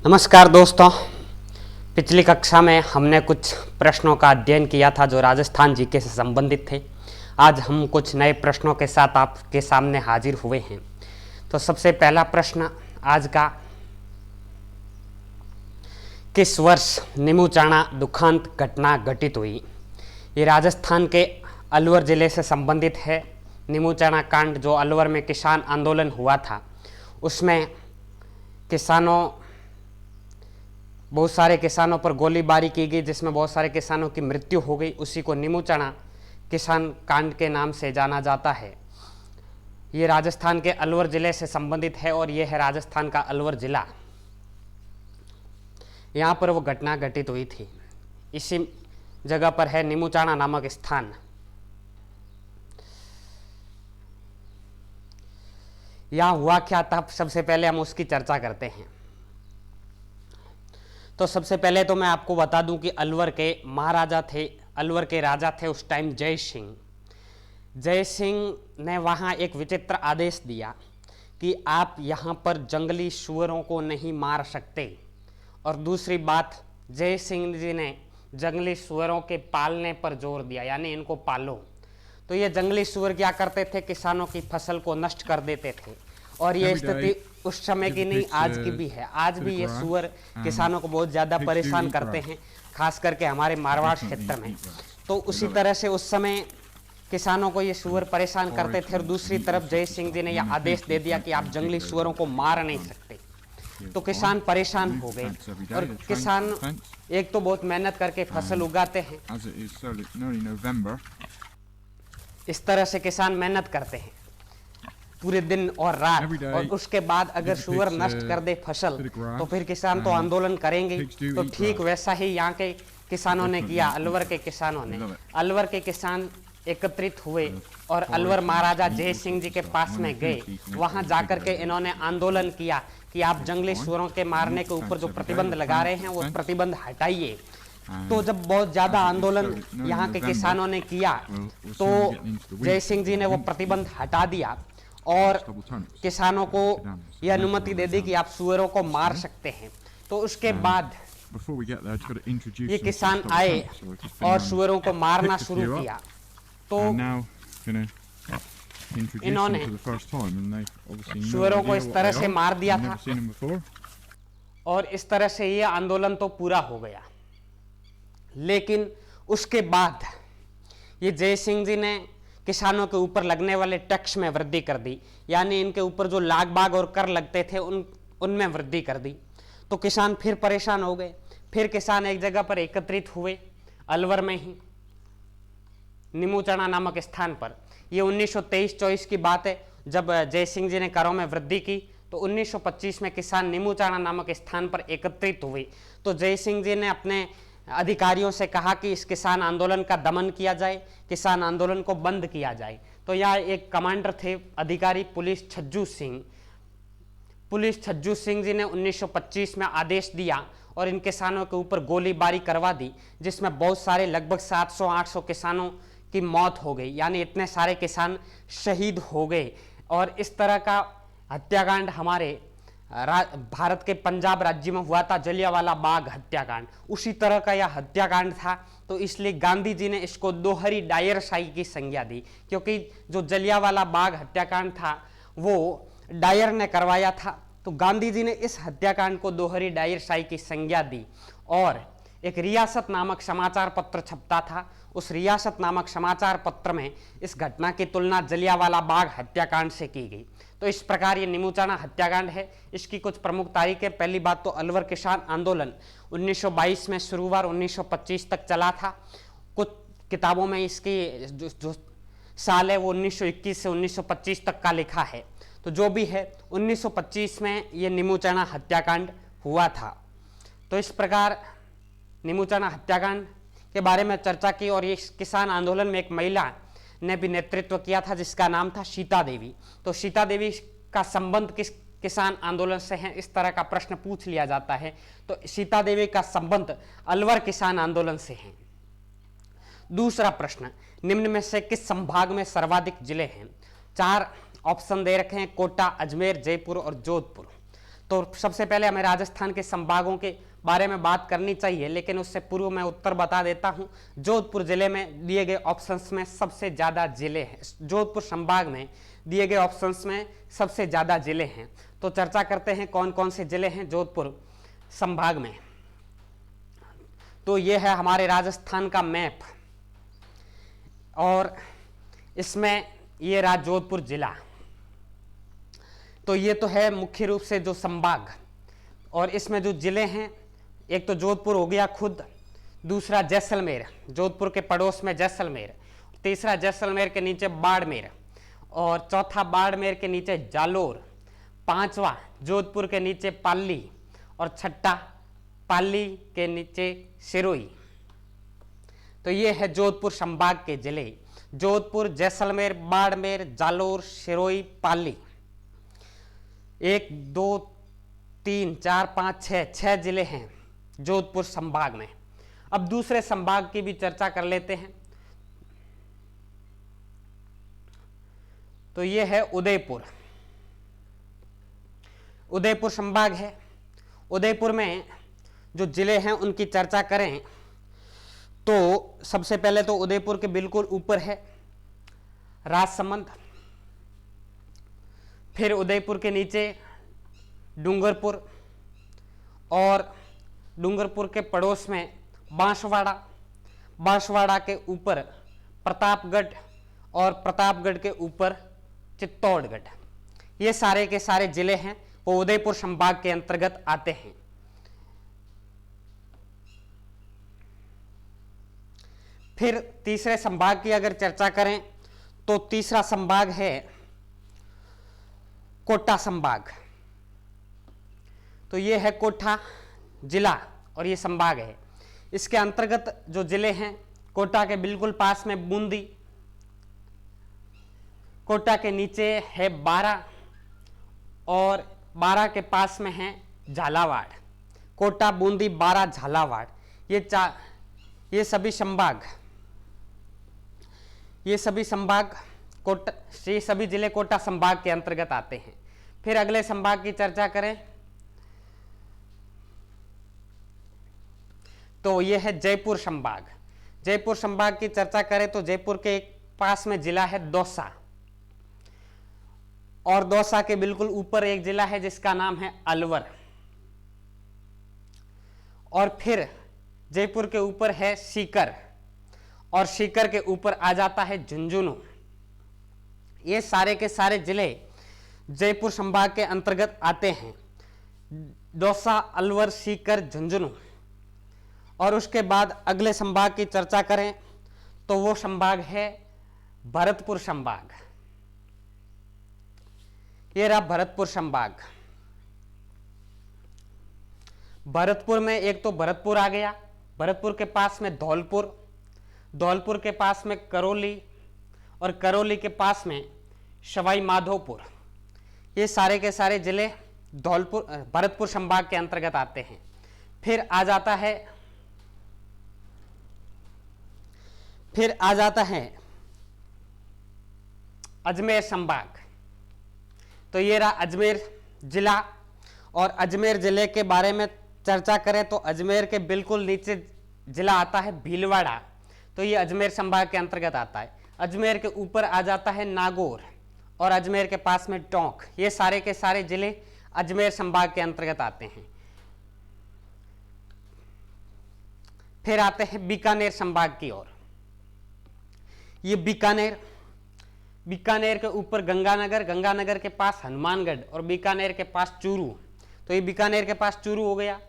नमस्कार दोस्तों। पिछली कक्षा में हमने कुछ प्रश्नों का अध्ययन किया था जो राजस्थान जीके से संबंधित थे। आज हम कुछ नए प्रश्नों के साथ आपके सामने हाजिर हुए हैं। तो सबसे पहला प्रश्न आज का, किस वर्ष नीमूचाणा दुखांत घटना घटित हुई? ये राजस्थान के अलवर जिले से संबंधित है। नीमूचाणा कांड जो अलवर में किसान आंदोलन हुआ था, उसमें बहुत सारे किसानों पर गोलीबारी की गई, जिसमें बहुत सारे किसानों की मृत्यु हो गई। उसी को नीमूचाणा किसान कांड के नाम से जाना जाता है। ये राजस्थान के अलवर जिले से संबंधित है और यह है राजस्थान का अलवर जिला। यहाँ पर वो घटना घटित हुई थी। इसी जगह पर है नीमूचाणा नामक स्थान। यहाँ हुआ क्या था, सबसे पहले हम उसकी चर्चा करते हैं। तो सबसे पहले तो मैं आपको बता दूं कि अलवर के महाराजा थे, अलवर के राजा थे उस टाइम जय सिंह। जय सिंह ने वहाँ एक विचित्र आदेश दिया कि आप यहाँ पर जंगली सुअरों को नहीं मार सकते। और दूसरी बात, जय सिंह जी ने जंगली सुअरों के पालने पर जोर दिया, यानी इनको पालो। तो ये जंगली सुअर क्या करते थे, किसानों की फसल को नष्ट कर देते थे। और ये स्थिति उस समय की नहीं, आज की भी है। आज भी ये सुअर किसानों को बहुत ज़्यादा परेशान करते हैं, खास करके हमारे मारवाड़ क्षेत्र में। तो उसी तरह से उस समय किसानों को ये सुअर परेशान करते थे। और दूसरी तरफ जय सिंह जी ने यह आदेश दे दिया कि आप जंगली सुअरों को मार नहीं सकते। तो किसान परेशान हो गए। और किसान एक तो बहुत मेहनत करके फसल उगाते हैं, इस तरह से किसान मेहनत करते हैं पूरे दिन और रात, और उसके बाद अगर सुअर नष्ट कर दे फसल तो फिर किसान तो आंदोलन करेंगे। तो ठीक वैसा ही यहाँ के किसानों ने किया। अलवर के किसान एकत्रित हुए और अलवर महाराजा जय सिंह जी के पास में गए। वहां जाकर के इन्होंने आंदोलन किया कि आप जंगली सुअरों के मारने के ऊपर जो प्रतिबंध लगा रहे हैं वो प्रतिबंध हटाइए। तो जब बहुत ज्यादा आंदोलन यहाँ के किसानों ने किया तो जय सिंह जी ने वो प्रतिबंध हटा दिया और किसानों को यह अनुमति दे दी कि आप सुअरों को मार सकते हैं। तो उसके बाद ये किसान आए और सुअरों को मारना शुरू किया। तो इन्होंने सुअरों को इस तरह से मार दिया था और इस तरह से ये आंदोलन तो पूरा हो गया। लेकिन उसके बाद ये जय सिंह जी ने किसानों के ऊपर लगने वाले टैक्स में वृद्धि कर दी, यानी इनके ऊपर जो लाग बाग और कर लगते थे उनमें वृद्धि कर दी। तो किसान फिर परेशान हो गए। फिर किसान एक जगह पर एकत्रित हुए, अलवर में ही नीमूचाणा नामक स्थान पर। ये 1923-24 की बात है, जब जय सिंह जी ने करों में वृद्धि की। तो 1925 में किसान नीमूचाणा नामक स्थान पर एकत्रित हुए। तो जय सिंह जी ने अपने अधिकारियों से कहा कि इस किसान आंदोलन का दमन किया जाए, किसान आंदोलन को बंद किया जाए। तो यहाँ एक कमांडर थे, अधिकारी पुलिस छज्जू सिंह जी ने 1925 में आदेश दिया और इन किसानों के ऊपर गोलीबारी करवा दी, जिसमें बहुत सारे लगभग 700-800 किसानों की मौत हो गई, यानी इतने सारे किसान शहीद हो गए। और इस तरह का हत्याकांड हमारे भारत के पंजाब राज्य में हुआ था, जलियांवाला बाग हत्याकांड। उसी तरह का यह हत्याकांड था। तो इसलिए गांधी जी ने इसको दोहरी डायरशाही की संज्ञा दी, क्योंकि जो जलियांवाला बाग हत्याकांड था वो डायर ने करवाया था। तो गांधी जी ने इस हत्याकांड को दोहरी डायरशाही की संज्ञा दी। और एक रियासत नामक समाचार पत्र छपता था, उस रियासत नामक समाचार पत्र में इस घटना की तुलना जलियांवाला बाग हत्याकांड से की गई। तो इस प्रकार ये नीमूचाणा हत्याकांड है। इसकी कुछ प्रमुख तारीखें, पहली बात तो अलवर किसान आंदोलन 1922 में शुरू हुआ, 1925 तक चला था। कुछ किताबों में इसकी जो साल है वो 1921 से 1925 तक का लिखा है। तो जो भी है, 1925 में ये नीमूचाणा हत्याकांड हुआ था। तो इस प्रकार नीमूचाणा हत्याकांड के बारे में चर्चा की। और ये किसान आंदोलन में एक महिला ने भी नेतृत्व किया था, जिसका नाम था सीता देवी। तो सीता देवी का संबंध किस किसान आंदोलन से है, इस तरह का प्रश्न पूछ लिया जाता है। तो सीता देवी का संबंध अलवर किसान आंदोलन से है। दूसरा प्रश्न, निम्न में से किस संभाग में सर्वाधिक जिले हैं? 4 ऑप्शन दे रखे हैं, कोटा, अजमेर, जयपुर और जोधपुर। तो सबसे पहले हमें राजस्थान के संभागों के बारे में बात करनी चाहिए, लेकिन उससे पूर्व मैं उत्तर बता देता हूं। जोधपुर जिले में दिए गए ऑप्शंस में सबसे ज्यादा जिले हैं, जोधपुर संभाग में दिए गए ऑप्शंस में सबसे ज्यादा जिले हैं। तो चर्चा करते हैं कौन कौन से जिले हैं जोधपुर संभाग में। तो ये है हमारे राजस्थान का मैप, और इसमें ये रहा जोधपुर जिला। तो ये तो है मुख्य रूप से जो संभाग, और इसमें जो जिले हैं, एक तो जोधपुर हो गया खुद, दूसरा जैसलमेर, जोधपुर के पड़ोस में जैसलमेर, तीसरा जैसलमेर के नीचे बाड़मेर, और चौथा बाड़मेर के नीचे जालोर, पांचवा जोधपुर के नीचे पाली, और छठा पाली के नीचे सिरोही। तो ये है जोधपुर संभाग के जिले, जोधपुर, जैसलमेर, बाड़मेर, जालोर, सिरोही, पाली। 1 2 3 4 5 6 जिले हैं जोधपुर संभाग में। अब दूसरे संभाग की भी चर्चा कर लेते हैं। तो ये है उदयपुर, उदयपुर संभाग है। उदयपुर में जो जिले हैं उनकी चर्चा करें तो सबसे पहले तो उदयपुर के बिल्कुल ऊपर है राजसमंद, फिर उदयपुर के नीचे डूंगरपुर, और डूंगरपुर के पड़ोस में बांसवाड़ा, बांसवाड़ा के ऊपर प्रतापगढ़, और प्रतापगढ़ के ऊपर चित्तौड़गढ़। ये सारे के सारे जिले हैं वो उदयपुर संभाग के अंतर्गत आते हैं। फिर तीसरे संभाग की अगर चर्चा करें तो तीसरा संभाग है कोटा संभाग। तो ये है कोटा जिला और ये संभाग है। इसके अंतर्गत जो जिले हैं, कोटा के बिल्कुल पास में बूंदी, कोटा के नीचे है बारा, और बारा के पास में है झालावाड़। कोटा, बूंदी, बारा, झालावाड़, ये सभी संभाग कोटा, ये सभी जिले कोटा संभाग के अंतर्गत आते हैं। फिर अगले संभाग की चर्चा करें तो यह है जयपुर संभाग। जयपुर संभाग की चर्चा करें तो जयपुर के एक पास में जिला है दौसा, और दौसा के बिल्कुल ऊपर एक जिला है जिसका नाम है अलवर, और फिर जयपुर के ऊपर है सीकर, और सीकर के ऊपर आ जाता है झुंझुनू। ये सारे के सारे जिले जयपुर संभाग के अंतर्गत आते हैं, दौसा, अलवर, सीकर, झुंझुनू। और उसके बाद अगले संभाग की चर्चा करें तो वो संभाग है भरतपुर संभाग। ये रहा भरतपुर संभाग। भरतपुर में एक तो भरतपुर आ गया, भरतपुर के पास में धौलपुर, धौलपुर के पास में करौली, और करौली के पास में सवाई माधोपुर। ये सारे के सारे जिले भरतपुर संभाग के अंतर्गत आते हैं। फिर आ जाता है अजमेर संभाग। तो ये रहा अजमेर जिला, और अजमेर जिले के बारे में चर्चा करें तो अजमेर के बिल्कुल नीचे जिला आता है भीलवाड़ा। तो ये अजमेर संभाग के अंतर्गत आता है। अजमेर के ऊपर आ जाता है नागौर, और अजमेर के पास में टोंक। ये सारे के सारे जिले अजमेर संभाग के अंतर्गत आते हैं। फिर आते हैं बीकानेर संभाग की ओर। ये बीकानेर के ऊपर गंगानगर, गंगानगर के पास हनुमानगढ़, और बीकानेर के पास चूरू। तो ये बीकानेर के पास चूरू हो गया,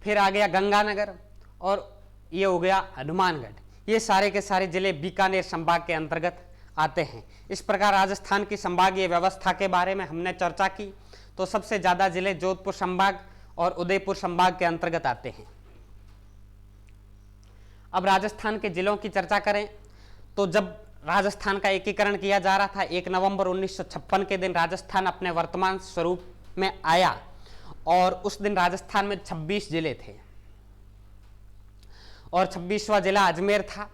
फिर आ गया गंगानगर, और ये हो गया हनुमानगढ़। ये सारे के सारे जिले बीकानेर संभाग के अंतर्गत आते हैं। इस प्रकार राजस्थान की संभागीय व्यवस्था के बारे में हमने चर्चा की। तो सबसे ज्यादा जिले जोधपुर संभाग और उदयपुर संभाग के अंतर्गत आते हैं। अब राजस्थान के जिलों की चर्चा करें तो जब राजस्थान का एकीकरण किया जा रहा था 1 नवंबर 1956 के दिन राजस्थान अपने वर्तमान स्वरूप में आया, और उस दिन राजस्थान में 26 जिले थे, और 26वां जिला अजमेर था।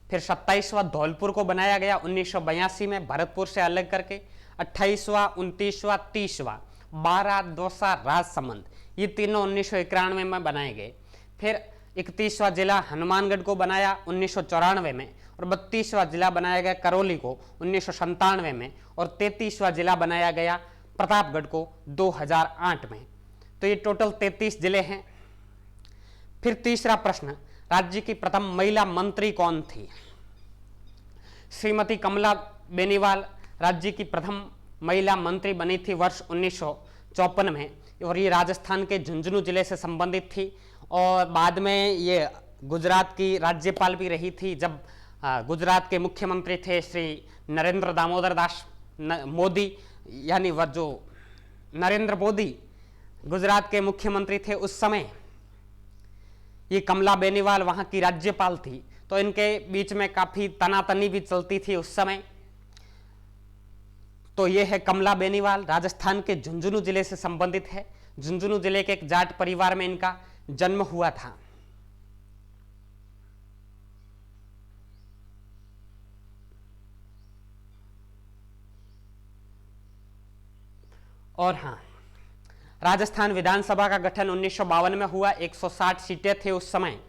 फिर 27वां धौलपुर को बनाया गया 1982 में भरतपुर से अलग करके, 28वां, 29वां, 30वां बारा, दौसा, राजसमंद, ये तीनों 1991 में बनाए गए। फिर 31वां जिला हनुमानगढ़ को बनाया 1994 में, और 32वां जिला बनाया गया करौली को 1997 में, और 33वां जिला बनाया गया प्रतापगढ़ को 2008 में। तो ये टोटल 33 जिले हैं। फिर तीसरा प्रश्न, राज्य की प्रथम महिला मंत्री कौन थी? श्रीमती कमला बेनीवाल राज्य की प्रथम महिला मंत्री बनी थी वर्ष 1954 में, और ये राजस्थान के झुंझुनू जिले से संबंधित थी, और बाद में ये गुजरात की राज्यपाल भी रही थी जब गुजरात के मुख्यमंत्री थे श्री नरेंद्र दामोदर दास मोदी, यानी वह जो नरेंद्र मोदी गुजरात के मुख्यमंत्री थे उस समय ये कमला बेनीवाल वहां की राज्यपाल थी। तो इनके बीच में काफी तनातनी भी चलती थी उस समय। तो ये है कमला बेनीवाल, राजस्थान के झुंझुनू जिले से संबंधित है। झुंझुनू जिले के एक जाट परिवार में इनका जन्म हुआ था। और हाँ, राजस्थान विधानसभा का गठन 1952 में हुआ, 160 सीटें थे उस समय,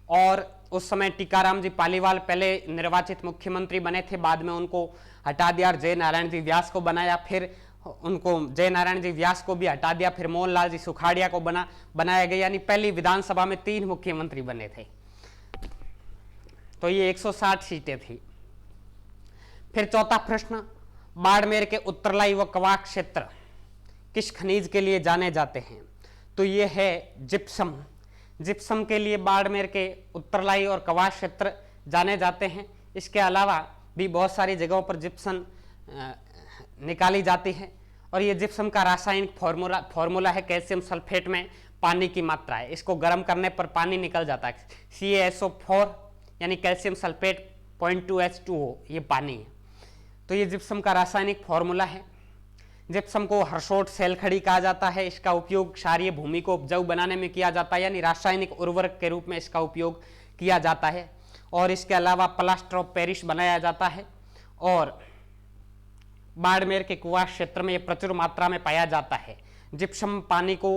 और उस समय टीकाराम जी पालीवाल पहले निर्वाचित मुख्यमंत्री बने थे, बाद में उनको हटा दिया और जय नारायण जी व्यास को बनाया। फिर उनको जय नारायण जी व्यास को भी हटा दिया, फिर मोहनलाल जी सुखाड़िया को बनाया गया, यानी पहली विधानसभा में 3 मुख्यमंत्री बने थे। तो ये 160 सीटें थी। फिर चौथा प्रश्न, बाड़मेर के उत्तरलाई व कवाक क्षेत्र किस खनिज के लिए जाने जाते हैं? तो ये है जिप्सम। जिप्सम के लिए बाड़मेर के उत्तरलाई और कवाक क्षेत्र जाने जाते हैं। इसके अलावा भी बहुत सारी जगहों पर जिप्सम निकाली जाती है, और ये जिप्सम का रासायनिक फॉर्मूला है कैल्शियम सल्फेट में पानी की मात्रा है। इसको गर्म करने पर पानी निकल जाता है, CaSO4 यानी कैल्शियम सल्फेट 0.2H2O, ये पानी है। तो ये जिप्सम का रासायनिक फॉर्मूला है। जिप्सम को हर्षोट सेलखड़ी कहा जाता है। इसका उपयोग क्षारीय भूमि को उपजाऊ बनाने में किया जाता है, यानी रासायनिक उर्वरक के रूप में इसका उपयोग किया जाता है। और इसके अलावा प्लास्टर ऑफ पेरिस बनाया जाता है, और बाड़मेर के कुआं क्षेत्र में यह प्रचुर मात्रा में पाया जाता है। जिप्सम पानी को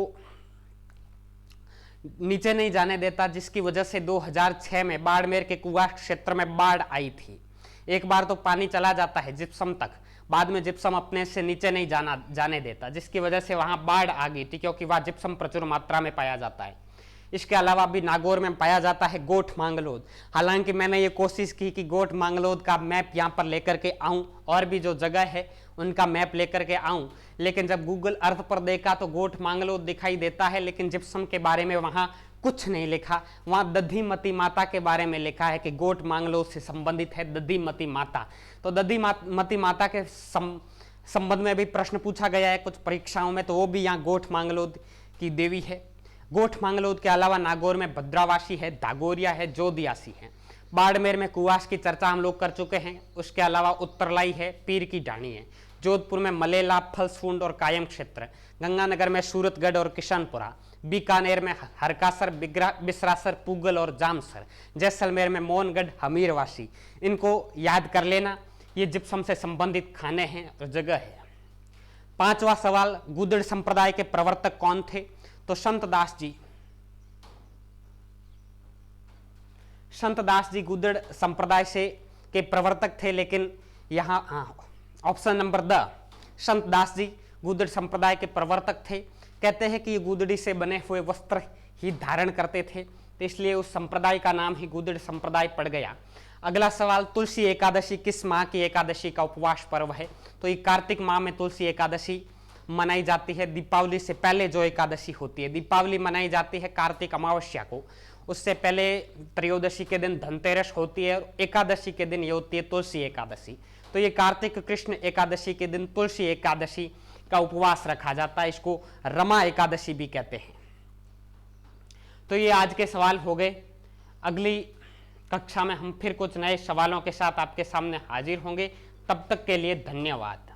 नीचे नहीं जाने देता, जिसकी वजह से 2006 में बाड़मेर के कुआं क्षेत्र में बाढ़ आई थी। एक बार तो पानी चला जाता है जिप्सम तक, बाद में जिप्सम अपने से नीचे नहीं जाने देता, जिसकी वजह से वहां बाढ़ आ गई थी, क्योंकि वहां जिप्सम प्रचुर मात्रा में पाया जाता है। इसके अलावा भी नागौर में पाया जाता है गोठ मांगलोद। हालांकि मैंने ये कोशिश की कि गोठ मांगलोद का मैप यहाँ पर लेकर के आऊं, और भी जो जगह है उनका मैप लेकर के आऊं, लेकिन जब गूगल अर्थ पर देखा तो गोठ मांगलोद दिखाई देता है, लेकिन जिप्सम के बारे में वहां कुछ नहीं लिखा। वहां दधीमती माता के बारे में लिखा है कि गोठ मांगलोद से संबंधित है दधीमती माता। तो दधीमती माता के संबंध में भी प्रश्न पूछा गया है कुछ परीक्षाओं में, तो वो भी यहाँ गोठ मांगलोद की देवी है। गोठ मांगलोद के अलावा नागौर में भद्रावासी है, दागोरिया है, जोदियासी है। बाड़मेर में कुवास की चर्चा हम लोग कर चुके हैं। उसके अलावा उत्तरलाई है, पीर की ढाणी है। जोधपुर में मलेला, फलसूंड और कायम क्षेत्र। गंगानगर में सूरतगढ़ और किशनपुरा। बीकानेर में हरकासर, बिसरासर, पूगल और जामसर। जैसलमेर में मोहनगढ़, हमीरवासी। इनको याद कर लेना, ये जिप्सम से संबंधित खाने हैं और जगह है। 5वां सवाल, गूदड़ संप्रदाय के प्रवर्तक कौन थे? तो संत दास जी। संत दास जी गूदड़ संप्रदाय से के प्रवर्तक थे, लेकिन यहाँ option number the, Sant Das ji गूदड़ संप्रदाय के प्रवर्तक थे। कहते हैं कि ये गूदड़ी से बने हुए वस्त्र ही धारण करते थे, तो इसलिए उस संप्रदाय का नाम ही गूदड़ संप्रदाय पड़ गया। अगला सवाल, तुलसी एकादशी किस माह की एकादशी का उपवास पर्व है? तो ये कार्तिक माह में तुलसी एकादशी मनाई जाती है। दीपावली से पहले जो एकादशी होती है, दीपावली मनाई जाती है कार्तिक अमावस्या को, उससे पहले त्रयोदशी के दिन धनतेरस होती है, और एकादशी के दिन ये होती है तुलसी एकादशी। तो ये कार्तिक कृष्ण एकादशी के दिन तुलसी एकादशी का उपवास रखा जाता है, इसको रमा एकादशी भी कहते हैं। तो ये आज के सवाल हो गए। अगली कक्षा में हम फिर कुछ नए सवालों के साथ आपके सामने हाजिर होंगे। तब तक के लिए धन्यवाद।